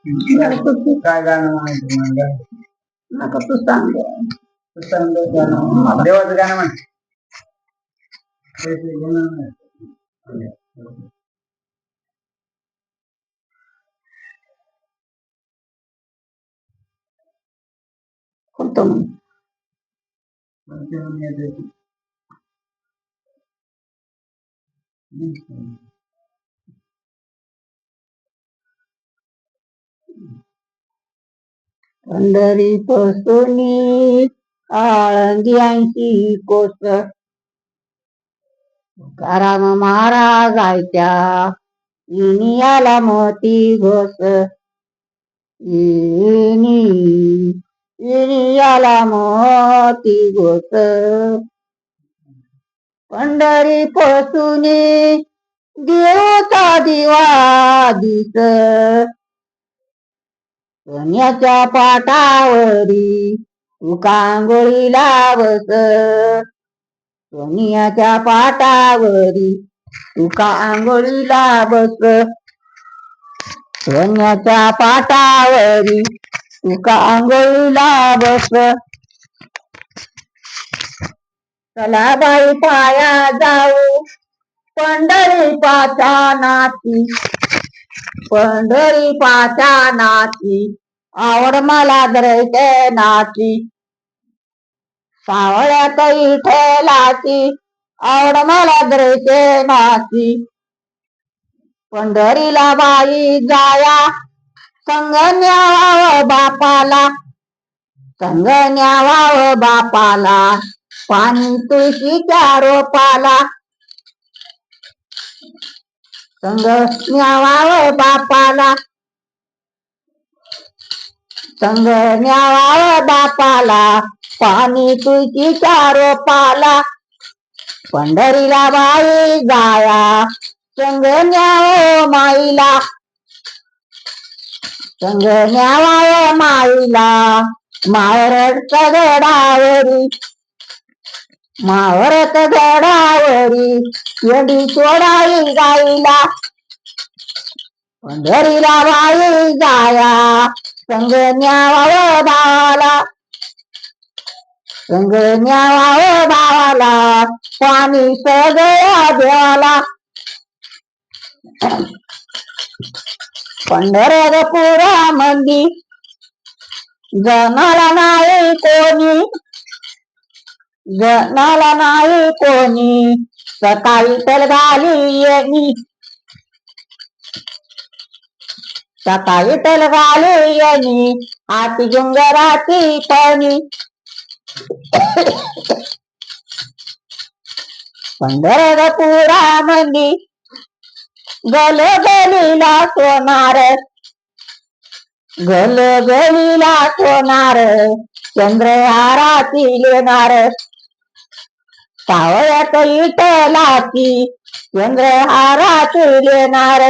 काय गाणं म्हणायचं मला? नका तू सांग. तू सांग गाणं. देवाचं गाणं म्हण. कोणतं पंढरी पासूनी आळंदी 80 कोस तुकाराम महाराज आयत्या इनियाला मोती घोस इनियाला मोती घोस पंढरी पासूनी देवता दिवा दिस सोन्याच्या पाटावरी तुका आंघोळीला बस सोन्याच्या पाटावरी तुका आंघोळीला बस सोन्याच्या पाटावरी तुका आंघोळीला बस चला बाई पाया जाऊ पंढरी पाचा नाची पंढरी पाचा नाची आवड मला दर्शे नाची सावळ्यात विठ्ठलाची आवड मला दर्शे नाची पंढरीला बाई जाया संग न्यावाव बापाला संग न्यावाव बापाला पाणी तुळशीच्या रोपाला संग न्यावाव बापाला संग न्यावाव बापाला पाणी तुळशीच्या रोपाला पंढरीला बाई जाया संग न्याव माईला संग न्यावाव माईला मावरत गडावरी मावरत गडावरी येडी सोडाई गाईला पंढरीला बाई जाया संग न्यावाव भावाला संग न्यावाव भावाला पाणी सगळ्या देवाला पंढरपुरा मंदी जनाला नाही कोणी जनाला नाही कोणी सकाळी तर घाली येणी सकाळी तर घाली येणी हाती गुंगराची पणी पंढरपुरा मंदी गलगलीला सोनार गलगलीला सोनार चंद्रहाराची लेणार सावळ्यात विठ्ठलाची चंद्रहाराची लेणार